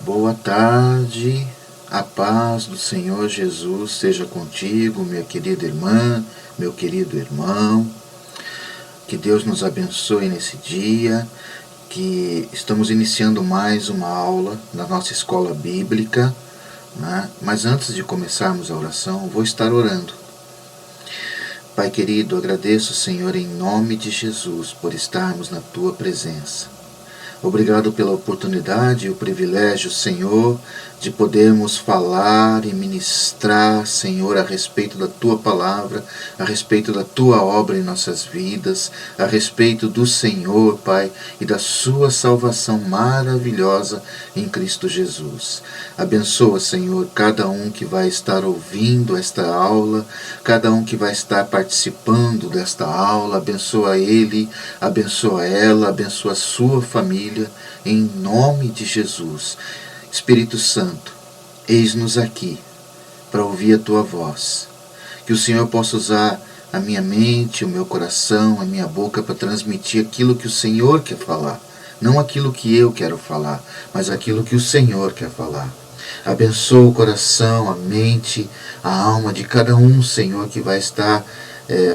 Boa tarde, a paz do Senhor Jesus seja contigo, minha querida irmã, meu querido irmão. Que Deus nos abençoe nesse dia, que estamos iniciando mais uma aula na nossa escola bíblica, né? Mas antes de começarmos a oração, vou estar orando. Pai querido, agradeço, Senhor, em nome de Jesus, por estarmos na Tua presença. Obrigado pela oportunidade e o privilégio, Senhor, de podermos falar e ministrar, Senhor, a respeito da Tua palavra, a respeito da Tua obra em nossas vidas, a respeito do Senhor, Pai, e da Sua salvação maravilhosa em Cristo Jesus. Abençoa, Senhor, cada um que vai estar ouvindo esta aula, cada um que vai estar participando desta aula. Abençoa ele, abençoa ela, abençoa a sua família, em nome de Jesus. Espírito Santo, eis-nos aqui para ouvir a Tua voz. Que o Senhor possa usar a minha mente, o meu coração, a minha boca para transmitir aquilo que o Senhor quer falar. Não aquilo que eu quero falar, mas aquilo que o Senhor quer falar. Abençoa o coração, a mente, a alma de cada um, Senhor, que vai estar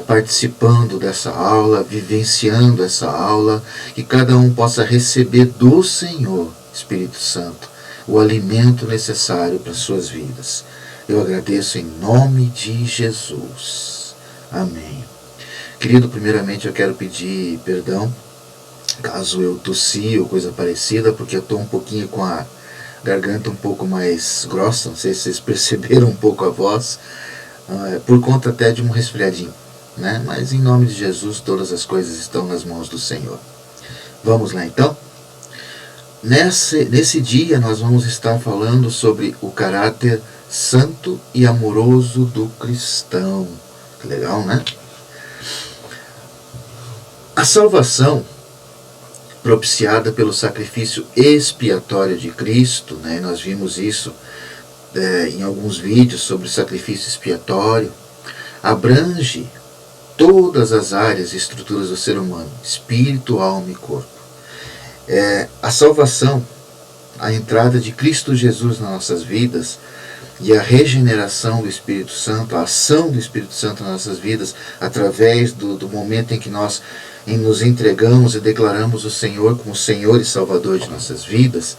participando dessa aula, vivenciando essa aula, que cada um possa receber do Senhor, Espírito Santo, o alimento necessário para as suas vidas. Eu agradeço em nome de Jesus. Amém. Querido, primeiramente eu quero pedir perdão, caso eu tossi ou coisa parecida, porque eu estou um pouquinho com a garganta um pouco mais grossa, não sei se vocês perceberam um pouco a voz, por conta até de um resfriadinho, né? Mas em nome de Jesus todas as coisas estão nas mãos do Senhor. Vamos lá então? Nesse dia nós vamos estar falando sobre o caráter santo e amoroso do cristão. Que legal, né? A salvação propiciada pelo sacrifício expiatório de Cristo, né? Nós vimos isso em alguns vídeos sobre o sacrifício expiatório, abrange todas as áreas e estruturas do ser humano, espírito, alma e corpo. A salvação, a entrada de Cristo Jesus nas nossas vidas e a regeneração do Espírito Santo, a ação do Espírito Santo nas nossas vidas, através do momento em que nós nos entregamos e declaramos o Senhor como Senhor e Salvador de nossas vidas,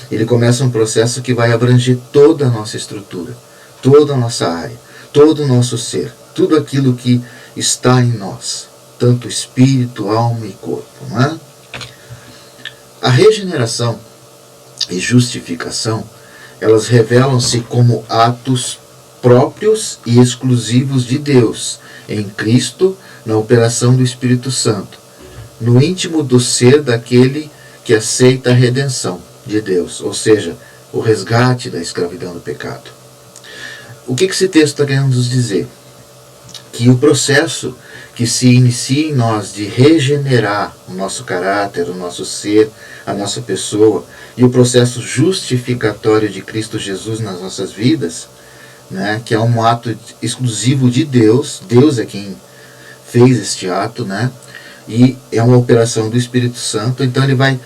ele começa um processo que vai abranger toda a nossa estrutura, toda a nossa área, todo o nosso ser, tudo aquilo que está em nós, tanto espírito, alma e corpo, não é? A regeneração e justificação, elas revelam-se como atos próprios e exclusivos de Deus, em Cristo, na operação do Espírito Santo, no íntimo do ser daquele que aceita a redenção de Deus, ou seja, o resgate da escravidão do pecado. O que esse texto está querendo nos dizer? Que o processo que se inicia em nós de regenerar o nosso caráter, o nosso ser, a nossa pessoa, e o processo justificatório de Cristo Jesus nas nossas vidas, né, que é um ato exclusivo de Deus, Deus é quem fez este ato, né, e é uma operação do Espírito Santo, então ele vai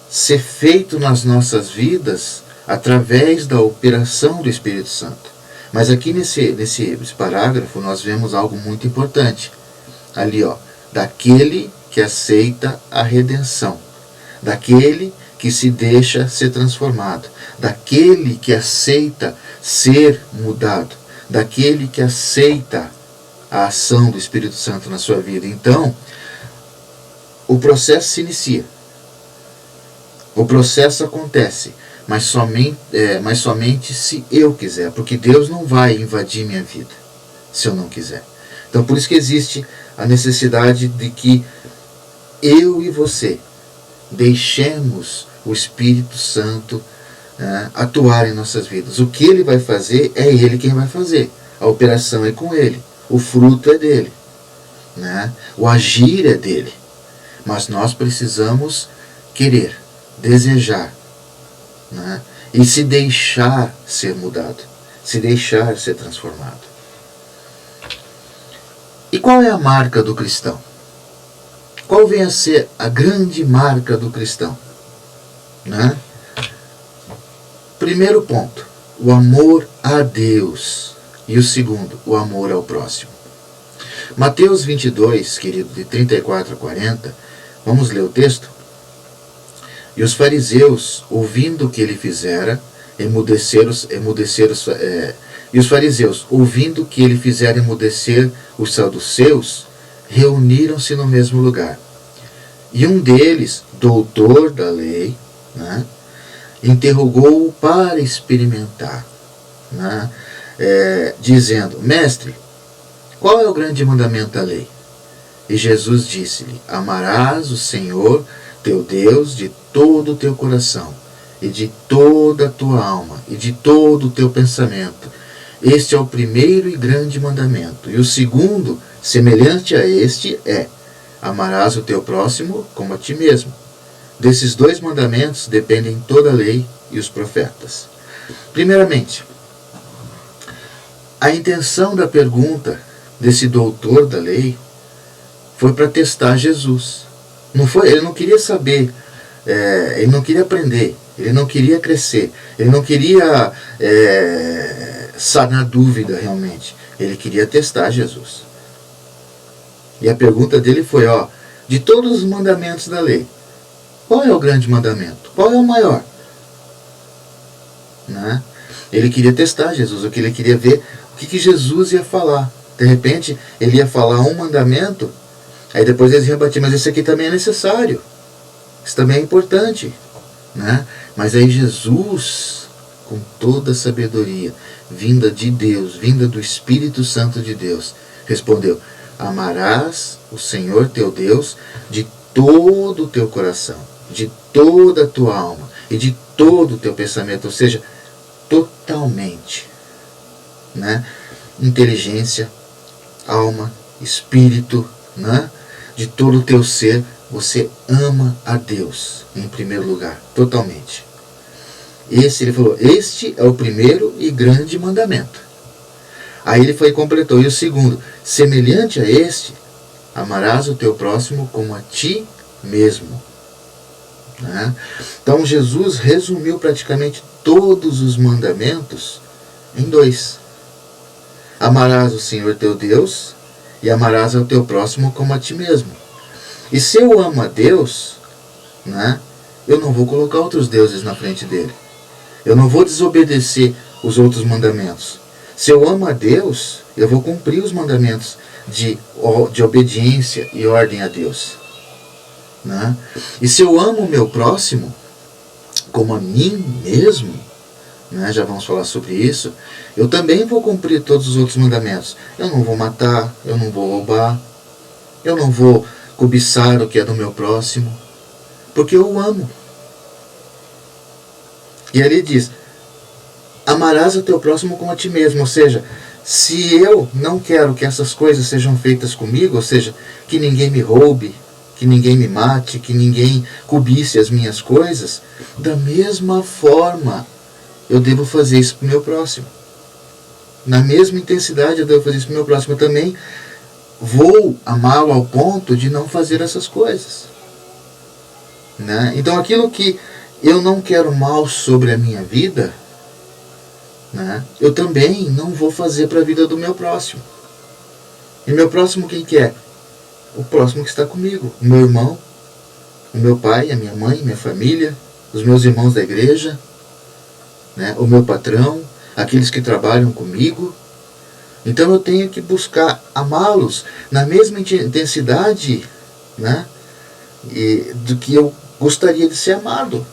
ser feito nas nossas vidas através da operação do Espírito Santo. Mas aqui nesse parágrafo nós vemos algo muito importante. Ali, daquele que aceita a redenção, daquele que se deixa ser transformado, daquele que aceita ser mudado, daquele que aceita a ação do Espírito Santo na sua vida. Então, o processo se inicia, o processo acontece, mas somente se eu quiser, porque Deus não vai invadir minha vida se eu não quiser. Então por isso que existe a necessidade de que eu e você deixemos o Espírito Santo atuar em nossas vidas. O que ele vai fazer é ele quem vai fazer. A operação é com ele, o fruto é dele, né? O agir é dele. Mas nós precisamos querer, desejar, né? E se deixar ser mudado, se deixar ser transformado. E qual é a marca do cristão? Qual vem a ser a grande marca do cristão? Né? primeiro ponto, o amor a Deus. E o segundo, o amor ao próximo. Mateus 22, querido, de 34 a 40, vamos ler o texto? E os fariseus, ouvindo o que ele fizera, e os fariseus, ouvindo que ele fizera emudecer os saduceus, reuniram-se no mesmo lugar. E um deles, doutor da lei, né, interrogou-o para experimentar, né, dizendo: Mestre, qual é o grande mandamento da lei? E Jesus disse-lhe: Amarás o Senhor teu Deus de todo o teu coração, e de toda a tua alma, e de todo o teu pensamento. Este é o primeiro e grande mandamento. E o segundo, semelhante a este, é: amarás o teu próximo como a ti mesmo. Desses dois mandamentos dependem toda a lei e os profetas. Primeiramente, a intenção da pergunta desse doutor da lei foi para testar Jesus. Não foi, ele não queria saber, ele não queria aprender, ele não queria crescer, ele não queria sanar dúvida realmente. Ele queria testar Jesus. E a pergunta dele foi: de todos os mandamentos da lei, qual é o grande mandamento? Qual é o maior? Né? Ele queria testar Jesus, o que ele queria ver o que Jesus ia falar. De repente, ele ia falar um mandamento, aí depois eles iam rebater: mas esse aqui também é necessário, isso também é importante. Né? Mas aí Jesus, com toda a sabedoria, vinda de Deus, vinda do Espírito Santo de Deus, respondeu: amarás o Senhor teu Deus de todo o teu coração, de toda a tua alma e de todo o teu pensamento, ou seja, totalmente. Né? Inteligência, alma, espírito, né? De todo o teu ser, você ama a Deus em primeiro lugar, totalmente. Ele falou: este é o primeiro e grande mandamento. Aí ele foi e completou: e o segundo, semelhante a este, amarás o teu próximo como a ti mesmo. Né? Então Jesus resumiu praticamente todos os mandamentos em dois: amarás o Senhor teu Deus e amarás ao teu próximo como a ti mesmo. E se eu amo a Deus, né, eu não vou colocar outros deuses na frente dele. Eu não vou desobedecer os outros mandamentos. Se eu amo a Deus, eu vou cumprir os mandamentos de obediência e ordem a Deus. Né? E se eu amo o meu próximo como a mim mesmo, né, já vamos falar sobre isso, eu também vou cumprir todos os outros mandamentos. Eu não vou matar, eu não vou roubar, eu não vou cobiçar o que é do meu próximo, porque eu o amo. E ele diz: amarás o teu próximo como a ti mesmo. Ou seja, se eu não quero que essas coisas sejam feitas comigo, ou seja, que ninguém me roube, que ninguém me mate, que ninguém cobice as minhas coisas, da mesma forma eu devo fazer isso para o meu próximo. Na mesma intensidade eu devo fazer isso para o meu próximo. Eu também vou amá-lo ao ponto de não fazer essas coisas. Né? Então aquilo que eu não quero mal sobre a minha vida, né, eu também não vou fazer para a vida do meu próximo. E meu próximo quem que é? O próximo que está comigo. O meu irmão, o meu pai, a minha mãe, minha família, os meus irmãos da igreja, né, o meu patrão, aqueles que trabalham comigo. Então eu tenho que buscar amá-los na mesma intensidade, né, do que eu gostaria de ser amado.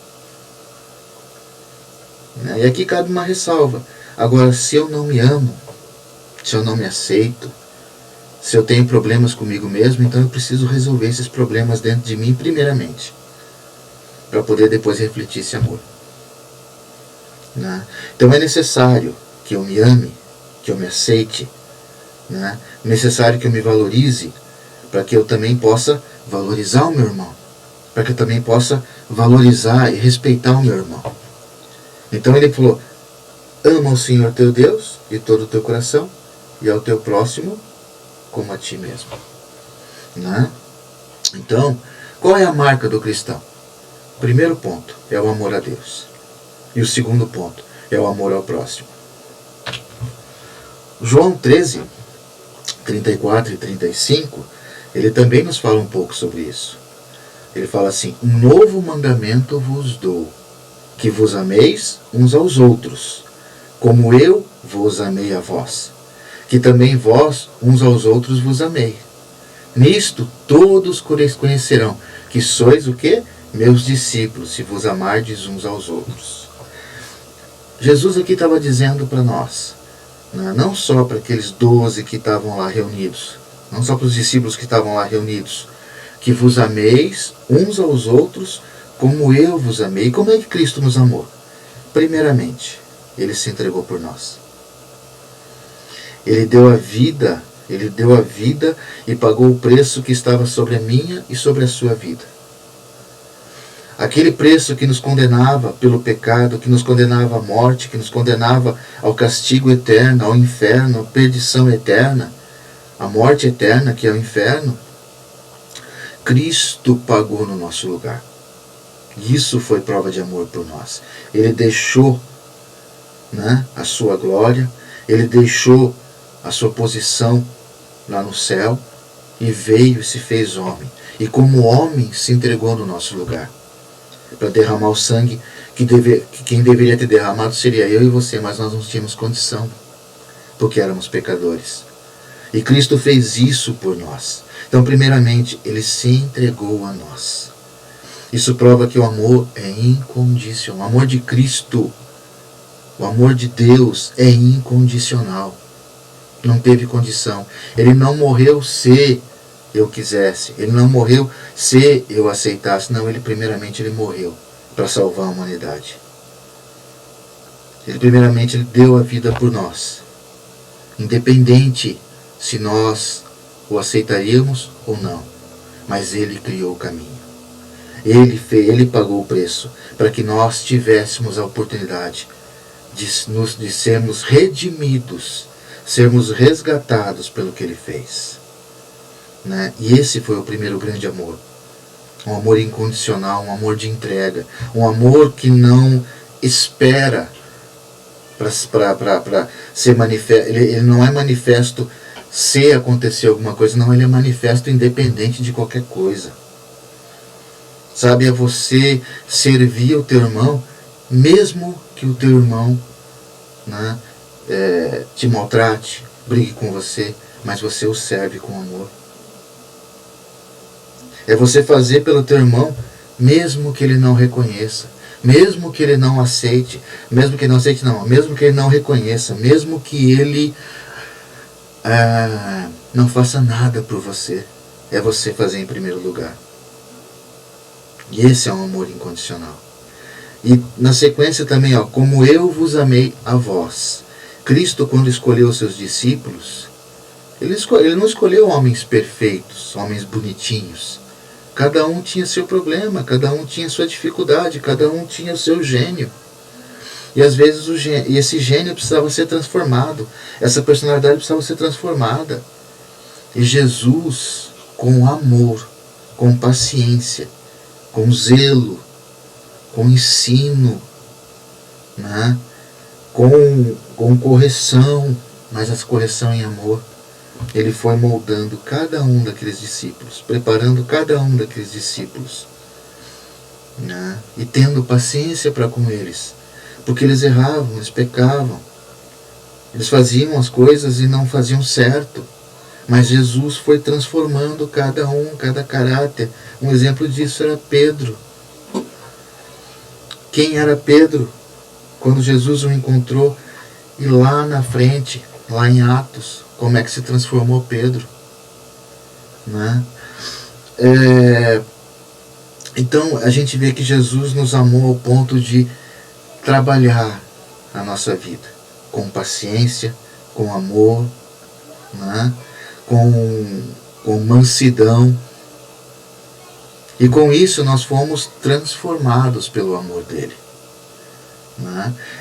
E aqui cabe uma ressalva. Agora, se eu não me amo, se eu não me aceito, se eu tenho problemas comigo mesmo, então eu preciso resolver esses problemas dentro de mim primeiramente, para poder depois refletir esse amor. Né? Então é necessário que eu me ame, que eu me aceite, né? É necessário que eu me valorize, para que eu também possa valorizar o meu irmão, para que eu também possa valorizar e respeitar o meu irmão. Então ele falou: ama o Senhor teu Deus de todo o teu coração e ao teu próximo como a ti mesmo. Né? Então, qual é a marca do cristão? O primeiro ponto é o amor a Deus. E o segundo ponto é o amor ao próximo. João 13, 34 e 35, ele também nos fala um pouco sobre isso. Ele fala assim: um novo mandamento vos dou, que vos ameis uns aos outros, como eu vos amei a vós, que também vós uns aos outros vos amei. Nisto todos conhecerão que sois o quê? Meus discípulos, se vos amardes uns aos outros. Jesus aqui estava dizendo para nós, não só para aqueles 12 que estavam lá reunidos, não só para os discípulos que estavam lá reunidos, que vos ameis uns aos outros como eu vos amei. Como é que Cristo nos amou? Primeiramente, Ele se entregou por nós. Ele deu a vida e pagou o preço que estava sobre a minha e sobre a sua vida. Aquele preço que nos condenava pelo pecado, que nos condenava à morte, que nos condenava ao castigo eterno, ao inferno, à perdição eterna, à morte eterna, que é o inferno, Cristo pagou no nosso lugar. Isso foi prova de amor por nós. Ele deixou a sua glória, Ele deixou a sua posição lá no céu e veio e se fez homem. E como homem se entregou no nosso lugar para derramar o sangue que quem deveria ter derramado seria eu e você, mas nós não tínhamos condição, porque éramos pecadores. E Cristo fez isso por nós. Então, primeiramente, Ele se entregou a nós. Isso prova que o amor é incondicional. O amor de Cristo, o amor de Deus é incondicional. Não teve condição. Ele não morreu se eu quisesse. Ele não morreu se eu aceitasse. Não, primeiramente ele morreu para salvar a humanidade. Primeiramente ele deu a vida por nós. Independente se nós o aceitaríamos ou não. Mas Ele criou o caminho. Ele pagou o preço para que nós tivéssemos a oportunidade de sermos redimidos, sermos resgatados pelo que Ele fez. E esse foi o primeiro grande amor. Um amor incondicional, um amor de entrega, um amor que não espera para ser manifesto. Ele não é manifesto se acontecer alguma coisa, não, ele é manifesto independente de qualquer coisa. Sabe, é você servir o teu irmão, mesmo que o teu irmão te maltrate, brigue com você, mas você o serve com amor. É você fazer pelo teu irmão, mesmo que ele não reconheça, mesmo que ele não aceite, mesmo que ele não reconheça, mesmo que ele não faça nada por você. É você fazer em primeiro lugar. E esse é um amor incondicional. E na sequência também, como eu vos amei a vós. Cristo, quando escolheu os seus discípulos, ele não escolheu homens perfeitos, homens bonitinhos. Cada um tinha seu problema, cada um tinha sua dificuldade, cada um tinha o seu gênio. E às vezes esse gênio precisava ser transformado, essa personalidade precisava ser transformada. E Jesus, com amor, com paciência, com zelo, com ensino, com correção, mas essa correção em amor, Ele foi moldando cada um daqueles discípulos, preparando cada um daqueles discípulos, e tendo paciência para com eles, porque eles erravam, eles pecavam, eles faziam as coisas e não faziam certo, mas Jesus foi transformando cada caráter. Um exemplo disso era Pedro. Quem era Pedro? Quando Jesus o encontrou, e lá na frente, lá em Atos, como é que se transformou Pedro? Então a gente vê que Jesus nos amou ao ponto de trabalhar a nossa vida com paciência, com amor, com mansidão. E com isso nós fomos transformados pelo amor dele.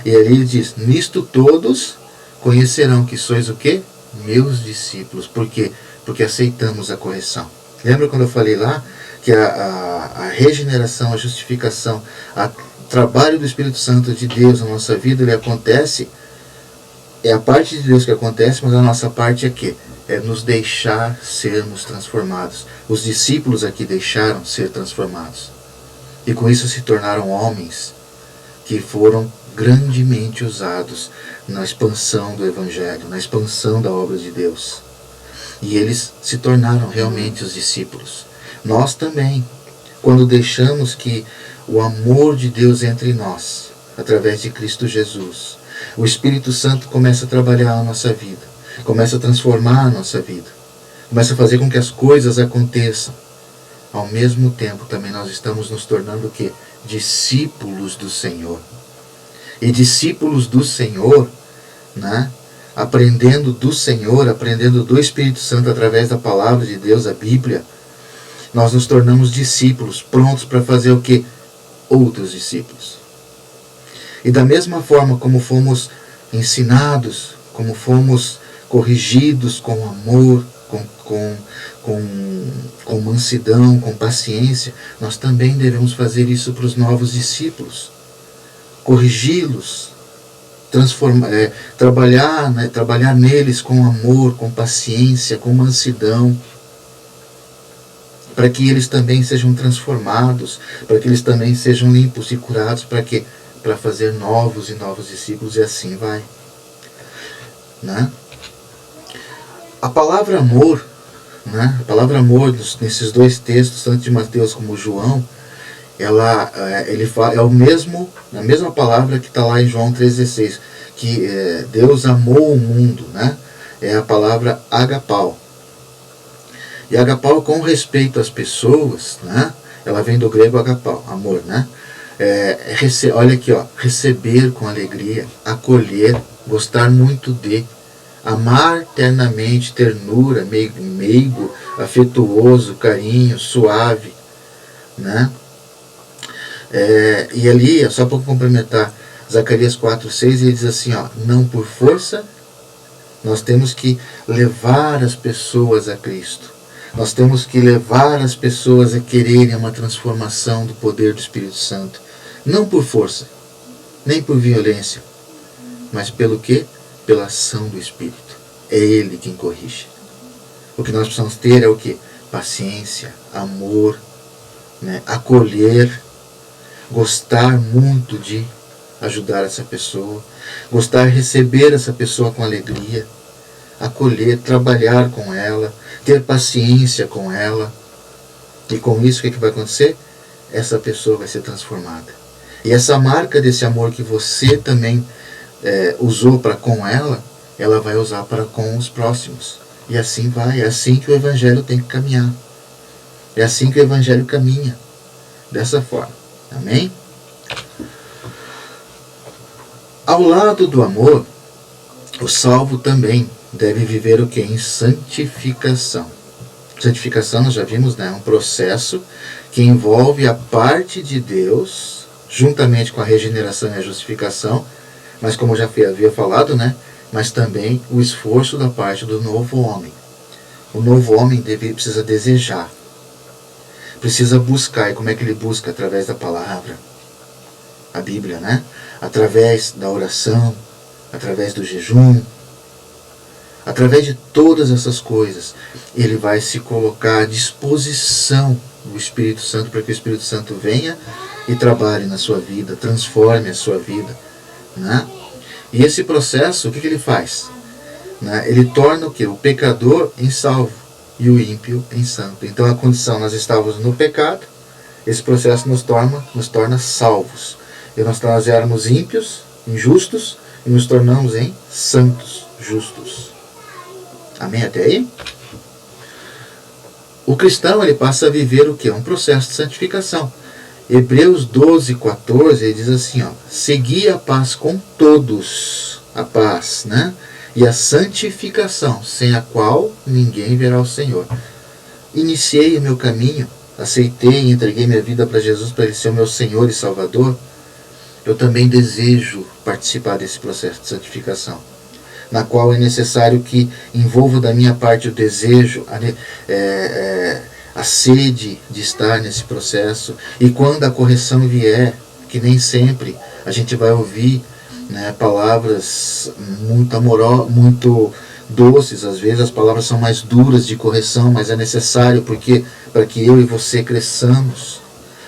E ali ele diz: nisto todos conhecerão que sois o quê? Meus discípulos. Por quê? Porque aceitamos a correção. Lembra quando eu falei lá que a regeneração, a justificação, trabalho do Espírito Santo de Deus na nossa vida, ele acontece, é a parte de Deus que acontece, mas a nossa parte é que? É nos deixar sermos transformados. Os discípulos aqui deixaram ser transformados. E com isso se tornaram homens que foram grandemente usados na expansão do Evangelho, na expansão da obra de Deus. E eles se tornaram realmente os discípulos. Nós também, quando deixamos que o amor de Deus entre nós, através de Cristo Jesus, o Espírito Santo começa a trabalhar a nossa vida, começa a transformar a nossa vida, começa a fazer com que as coisas aconteçam. Ao mesmo tempo, também nós estamos nos tornando o quê? Discípulos do Senhor. E discípulos do Senhor, né? Aprendendo do Senhor, aprendendo do Espírito Santo através da palavra de Deus, a Bíblia, nós nos tornamos discípulos, prontos para fazer o quê? Outros discípulos. E da mesma forma como fomos ensinados, como fomos corrigidos com amor, com mansidão, com paciência, nós também devemos fazer isso para os novos discípulos. Corrigi-los, trabalhar neles com amor, com paciência, com mansidão, para que eles também sejam transformados, para que eles também sejam limpos e curados, para quê? Para fazer novos e novos discípulos, e assim vai. Né? A palavra amor, né? A palavra amor nesses dois textos, tanto de Mateus como João, ele fala, é a mesma palavra que está lá em João 3,16, que Deus amou o mundo, né? É a palavra agapau. E agapau, com respeito às pessoas, né? Ela vem do grego agapau, amor, né? Olha aqui, ó, receber com alegria, acolher, gostar muito de, amar ternamente, ternura, meigo, afetuoso, carinho, suave, né? E ali, só para complementar, Zacarias 4,6, ele diz assim, ó, não por força, nós temos que levar as pessoas a Cristo. Nós temos que levar as pessoas a quererem uma transformação do poder do Espírito Santo. Não por força, nem por violência, mas pelo quê? Pela ação do Espírito. É Ele quem corrige. O que nós precisamos ter é o quê? Paciência, amor, né? Acolher, gostar muito de ajudar essa pessoa, gostar de receber essa pessoa com alegria, acolher, trabalhar com ela, ter paciência com ela. E com isso o que vai acontecer? Essa pessoa vai ser transformada. E essa marca desse amor que você também usou para com ela, ela vai usar para com os próximos. E assim vai, é assim que o Evangelho tem que caminhar. É assim que o Evangelho caminha. Dessa forma. Amém? Ao lado do amor, o salvo também deve viver o que? Em santificação. Santificação, nós já vimos, né? É um processo que envolve a parte de Deus, juntamente com a regeneração e a justificação, mas como eu já havia falado, né? Mas também o esforço da parte do novo homem. O novo homem precisa desejar, precisa buscar. E como é que ele busca? Através da palavra, a Bíblia, né? Através da oração, através do jejum, através de todas essas coisas, ele vai se colocar à disposição do Espírito Santo, para que o Espírito Santo venha e trabalhe na sua vida, transforme a sua vida, né? E esse processo, o que ele faz? Né? Ele torna o quê? O pecador em salvo e o ímpio em santo. Então a condição, nós estávamos no pecado, esse processo nos torna salvos. E nós éramos ímpios, injustos, e nos tornamos em santos, justos. Amém até aí? O cristão, ele passa a viver o quê? Um processo de santificação. Hebreus 12:14, ele diz assim, ó, segui a paz com todos, a paz, né? E a santificação, sem a qual ninguém verá o Senhor. Iniciei o meu caminho, aceitei e entreguei minha vida para Jesus, para Ele ser o meu Senhor e Salvador. Eu também desejo participar desse processo de santificação, na qual é necessário que envolva da minha parte o desejo, a sede de estar nesse processo. E quando a correção vier, que nem sempre a gente vai ouvir, né, palavras muito doces. Às vezes as palavras são mais duras de correção, mas é necessário porque para que eu e você cresçamos,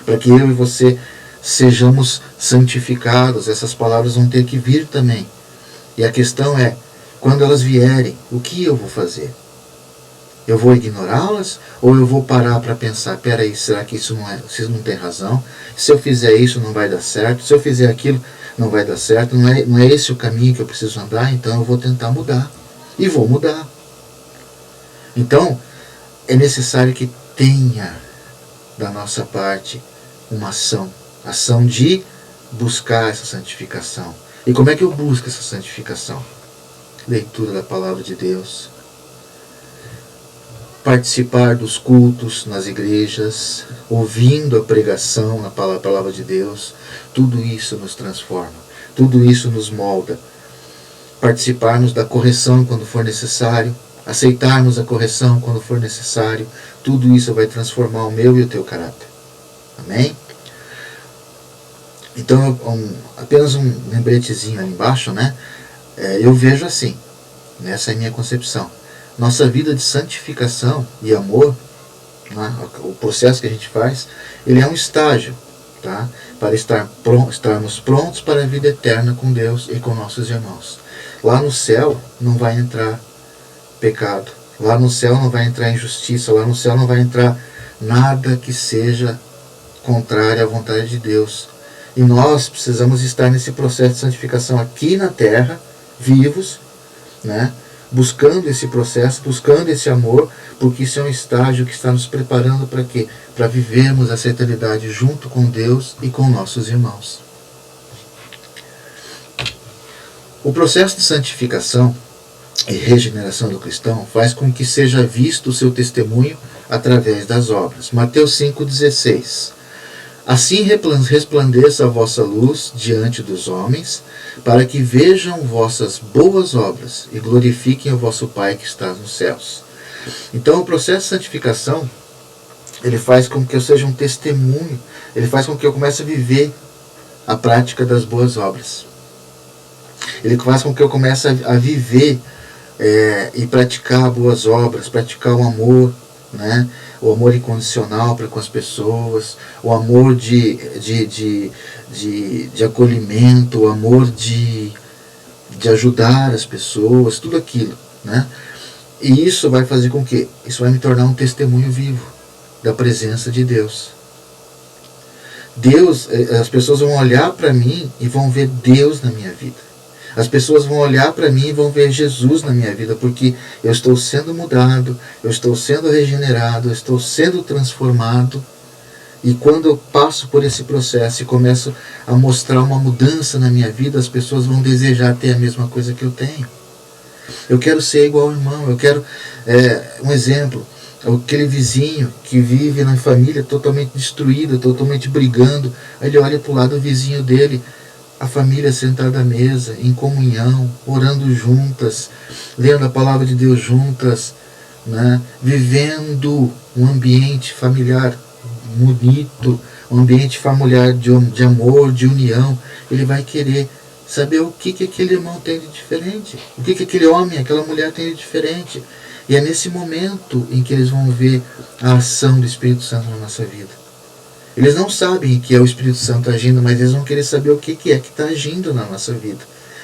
para que eu e você sejamos santificados. Essas palavras vão ter que vir também. E a questão é, quando elas vierem, o que eu vou fazer? Eu vou ignorá-las ou eu vou parar para pensar, peraí, será que isso não tem razão? Se eu fizer isso não vai dar certo, se eu fizer aquilo não vai dar certo, não é esse o caminho que eu preciso andar, então eu vou tentar mudar. E vou mudar. Então, é necessário que tenha da nossa parte uma ação de buscar essa santificação. E como é que eu busco essa santificação? Leitura da palavra de Deus, participar dos cultos nas igrejas, ouvindo a pregação na palavra de Deus, tudo isso nos transforma, tudo isso nos molda. Participarmos da correção quando for necessário, aceitarmos a correção quando for necessário, tudo isso vai transformar o meu e o teu caráter. Amém? Então, apenas um lembretezinho ali embaixo, né? Eu vejo assim, nessa é a minha concepção. Nossa vida de santificação e amor, né, o processo que a gente faz, ele é um estágio, tá? Para estarmos prontos para a vida eterna com Deus e com nossos irmãos. Lá no céu não vai entrar pecado, lá no céu não vai entrar injustiça, lá no céu não vai entrar nada que seja contrário à vontade de Deus. E nós precisamos estar nesse processo de santificação aqui na terra, vivos, né? Buscando esse processo, buscando esse amor, porque isso é um estágio que está nos preparando para quê? Para vivermos essa eternidade junto com Deus e com nossos irmãos. O processo de santificação e regeneração do cristão faz com que seja visto o seu testemunho através das obras. Mateus 5,16. Assim resplandeça a vossa luz diante dos homens, para que vejam vossas boas obras e glorifiquem o vosso Pai que está nos céus. Então o processo de santificação, ele faz com que eu seja um testemunho, ele faz com que eu comece a viver a prática das boas obras. Ele faz com que eu comece a viver e praticar boas obras, praticar o amor, né? O amor incondicional para com as pessoas, o amor de acolhimento, o amor de ajudar as pessoas, tudo aquilo, né? E isso vai fazer com que isso vai me tornar um testemunho vivo da presença de Deus. As pessoas vão olhar para mim e vão ver Deus na minha vida. As pessoas vão olhar para mim e vão ver Jesus na minha vida, porque eu estou sendo mudado, eu estou sendo regenerado, eu estou sendo transformado. E quando eu passo por esse processo e começo a mostrar uma mudança na minha vida, as pessoas vão desejar ter a mesma coisa que eu tenho. Eu quero ser igual ao irmão, eu quero, um exemplo, aquele vizinho que vive na família totalmente destruída, totalmente brigando, aí ele olha para o lado do vizinho dele, a família sentada à mesa, em comunhão, orando juntas, lendo a palavra de Deus juntas, né? Vivendo um ambiente familiar bonito, um ambiente familiar de amor, de união. Ele vai querer saber o que aquele irmão tem de diferente, o que aquele homem, aquela mulher tem de diferente. E é nesse momento em que eles vão ver a ação do Espírito Santo na nossa vida. Eles não sabem que é o Espírito Santo agindo, mas eles vão querer saber o que é que está agindo na nossa vida.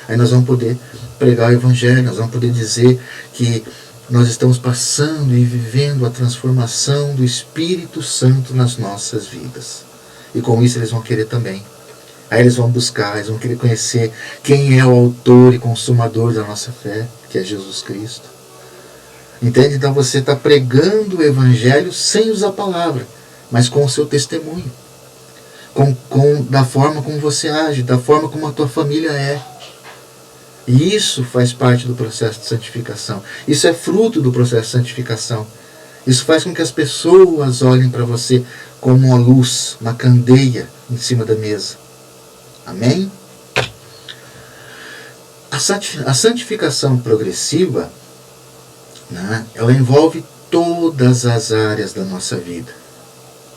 Aí nós vamos poder pregar o Evangelho, nós vamos poder dizer que nós estamos passando e vivendo a transformação do Espírito Santo nas nossas vidas. E com isso eles vão querer também. Aí eles vão buscar, eles vão querer conhecer quem é o autor e consumador da nossa fé, que é Jesus Cristo. Entende? Então você está pregando o Evangelho sem usar a palavra, mas com o seu testemunho, da forma como você age, da forma como a tua família é. E isso faz parte do processo de santificação. Isso é fruto do processo de santificação. Isso faz com que as pessoas olhem para você como uma luz, uma candeia em cima da mesa. Amém? A santificação progressiva, né, ela envolve todas as áreas da nossa vida.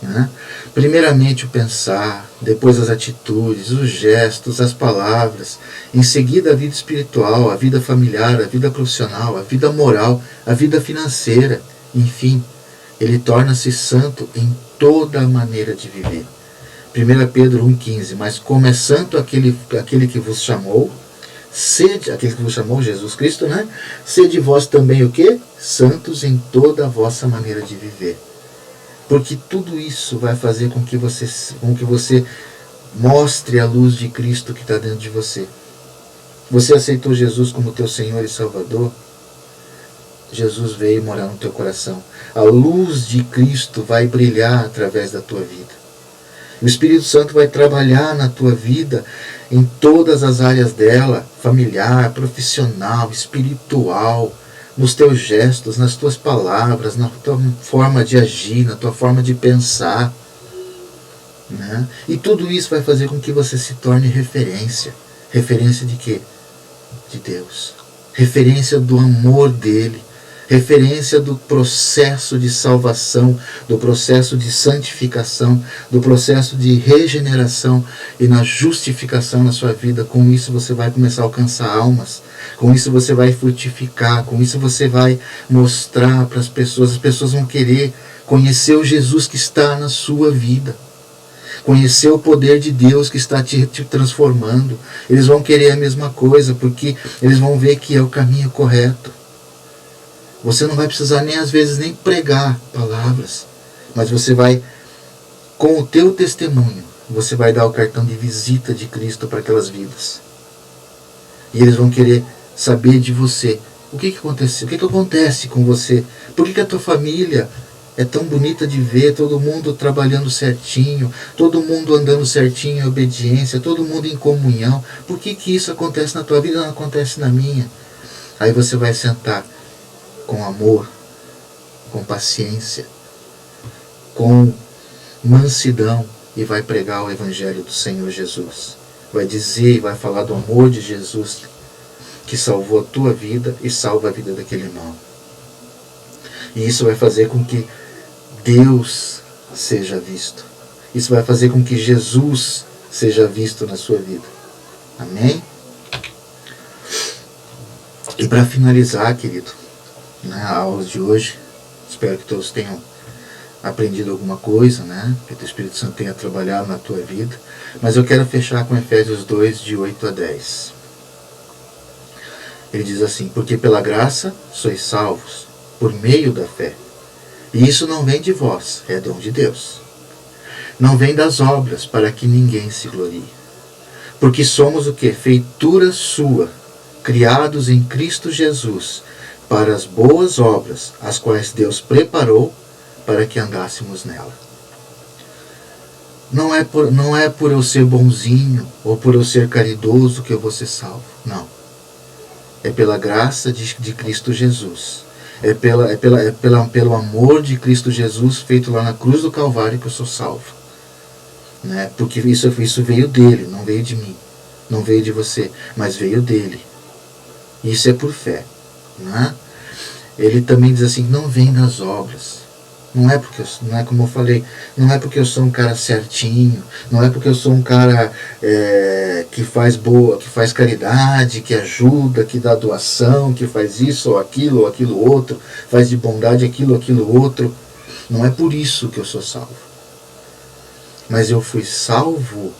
né? Primeiramente o pensar, depois as atitudes, os gestos, as palavras, em seguida a vida espiritual, a vida familiar, a vida profissional, a vida moral, a vida financeira, enfim, ele torna-se santo em toda a maneira de viver. 1 Pedro 1,15, mas como é santo aquele que vos chamou, sede, aquele que vos chamou, Jesus Cristo, né? Sede vós também o quê? Santos em toda a vossa maneira de viver. Porque tudo isso vai fazer com que você mostre a luz de Cristo que está dentro de você. Você aceitou Jesus como teu Senhor e Salvador? Jesus veio morar no teu coração. A luz de Cristo vai brilhar através da tua vida. O Espírito Santo vai trabalhar na tua vida em todas as áreas dela, familiar, profissional, espiritual, nos teus gestos, nas tuas palavras, na tua forma de agir, na tua forma de pensar, né? E tudo isso vai fazer com que você se torne referência. Referência de quê? De Deus. Referência do amor dele. Referência do processo de salvação, do processo de santificação, do processo de regeneração e na justificação na sua vida. Com isso você vai começar a alcançar almas, com isso você vai frutificar, com isso você vai mostrar para as pessoas vão querer conhecer o Jesus que está na sua vida, conhecer o poder de Deus que está te transformando. Eles vão querer a mesma coisa, porque eles vão ver que é o caminho correto. Você não vai precisar nem às vezes nem pregar palavras, mas você vai, com o teu testemunho, você vai dar o cartão de visita de Cristo para aquelas vidas. E eles vão querer saber de você. O que acontece com você? Por que a tua família é tão bonita de ver? Todo mundo trabalhando certinho, todo mundo andando certinho em obediência, todo mundo em comunhão. Por que isso acontece na tua vida e não acontece na minha? Aí você vai sentar com amor, com paciência, com mansidão e vai pregar o Evangelho do Senhor Jesus. Vai dizer e vai falar do amor de Jesus que salvou a tua vida e salva a vida daquele irmão. E isso vai fazer com que Deus seja visto. Isso vai fazer com que Jesus seja visto na sua vida. Amém? E para finalizar, querido, a aula de hoje, espero que todos tenham aprendido alguma coisa, né? Que o Espírito Santo tenha trabalhado na tua vida. Mas eu quero fechar com Efésios 2, de 8 a 10. Ele diz assim: porque pela graça sois salvos, por meio da fé. E isso não vem de vós, é dom de Deus. Não vem das obras, para que ninguém se glorie. Porque somos o quê? Feitura sua, criados em Cristo Jesus, para as boas obras, as quais Deus preparou para que andássemos nela. Não é por eu ser bonzinho ou por eu ser caridoso que eu vou ser salvo. Não. É pela graça de Cristo Jesus. É pelo amor de Cristo Jesus feito lá na cruz do Calvário que eu sou salvo. Né? Porque isso veio dele, não veio de mim. Não veio de você, mas veio dele. Isso é por fé. Né? Ele também diz assim: não vem das obras. Não é como eu falei, não é porque eu sou um cara certinho, não é porque eu sou um cara que faz caridade, que ajuda, que dá doação, que faz isso ou aquilo outro, faz de bondade aquilo outro. Não é por isso que eu sou salvo. Mas eu fui salvo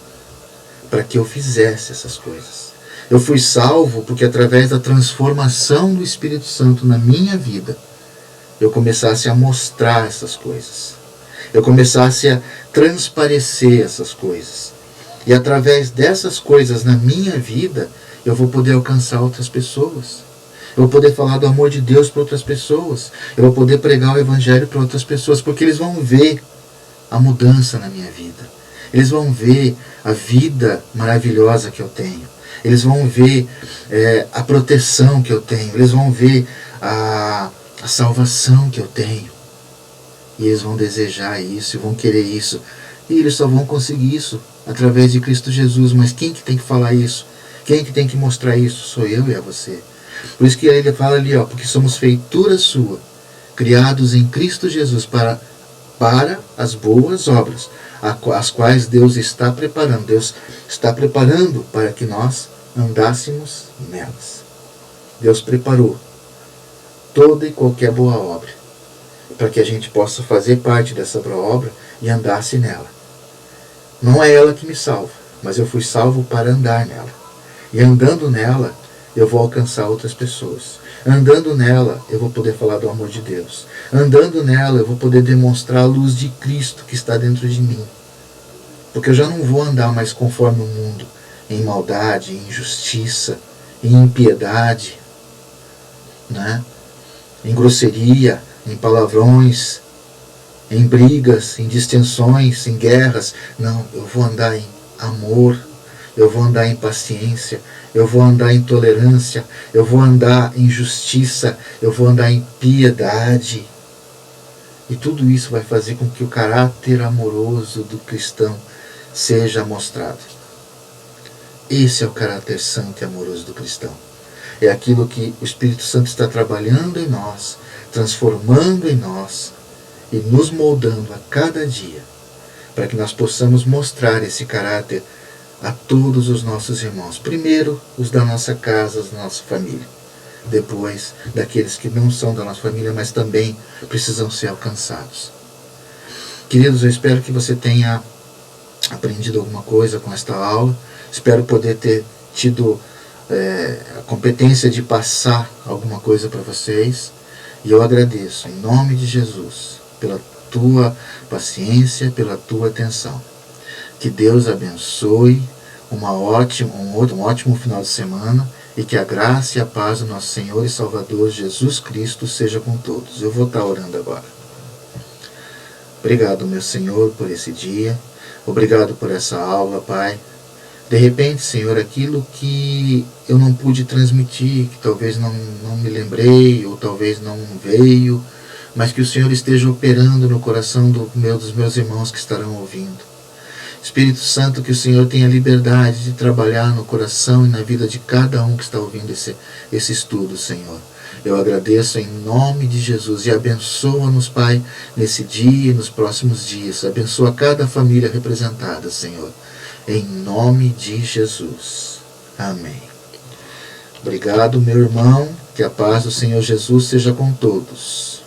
para que eu fizesse essas coisas. Eu fui salvo porque através da transformação do Espírito Santo na minha vida, eu começasse a mostrar essas coisas. Eu começasse a transparecer essas coisas. E através dessas coisas na minha vida, eu vou poder alcançar outras pessoas. Eu vou poder falar do amor de Deus para outras pessoas. Eu vou poder pregar o Evangelho para outras pessoas, porque eles vão ver a mudança na minha vida. Eles vão ver a vida maravilhosa que eu tenho. Eles vão ver a proteção que eu tenho. Eles vão ver a salvação que eu tenho. E eles vão desejar isso, e vão querer isso. E eles só vão conseguir isso através de Cristo Jesus. Mas quem que tem que falar isso? Quem que tem que mostrar isso? Sou eu e é você. Por isso que ele fala ali, porque somos feitura sua, criados em Cristo Jesus para para as boas obras, as quais Deus está preparando. Deus está preparando para que nós andássemos nelas. Deus preparou toda e qualquer boa obra para que a gente possa fazer parte dessa boa obra e andasse nela. Não é ela que me salva, mas eu fui salvo para andar nela. E andando nela, eu vou alcançar outras pessoas. Andando nela, eu vou poder falar do amor de Deus. Andando nela, eu vou poder demonstrar a luz de Cristo que está dentro de mim. Porque eu já não vou andar mais conforme o mundo, em maldade, em injustiça, em impiedade, né? Em grosseria, em palavrões, em brigas, em distensões, em guerras. Não, eu vou andar em amor, eu vou andar em paciência, eu vou andar em tolerância, eu vou andar em justiça, eu vou andar em piedade. E tudo isso vai fazer com que o caráter amoroso do cristão seja mostrado. Esse é o caráter santo e amoroso do cristão. É aquilo que o Espírito Santo está trabalhando em nós, transformando em nós e nos moldando a cada dia, para que nós possamos mostrar esse caráter a todos os nossos irmãos. Primeiro, os da nossa casa, da nossa família. Depois, daqueles que não são da nossa família, mas também precisam ser alcançados. Queridos, eu espero que você tenha aprendido alguma coisa com esta aula. Espero poder ter tido a competência de passar alguma coisa para vocês. E eu agradeço, em nome de Jesus, pela paciência, pela tua atenção. Que Deus abençoe um ótimo final de semana e que a graça e a paz do nosso Senhor e Salvador Jesus Cristo seja com todos. Eu vou estar orando agora. Obrigado, meu Senhor, por esse dia. Obrigado por essa aula, Pai. De repente, Senhor, aquilo que eu não pude transmitir, que talvez não me lembrei, ou talvez não veio, mas que o Senhor esteja operando no coração dos meus irmãos que estarão ouvindo. Espírito Santo, que o Senhor tenha liberdade de trabalhar no coração e na vida de cada um que está ouvindo esse estudo, Senhor. Eu agradeço em nome de Jesus e abençoa-nos, Pai, nesse dia e nos próximos dias. Abençoa cada família representada, Senhor. Em nome de Jesus. Amém. Obrigado, meu irmão. Que a paz do Senhor Jesus seja com todos.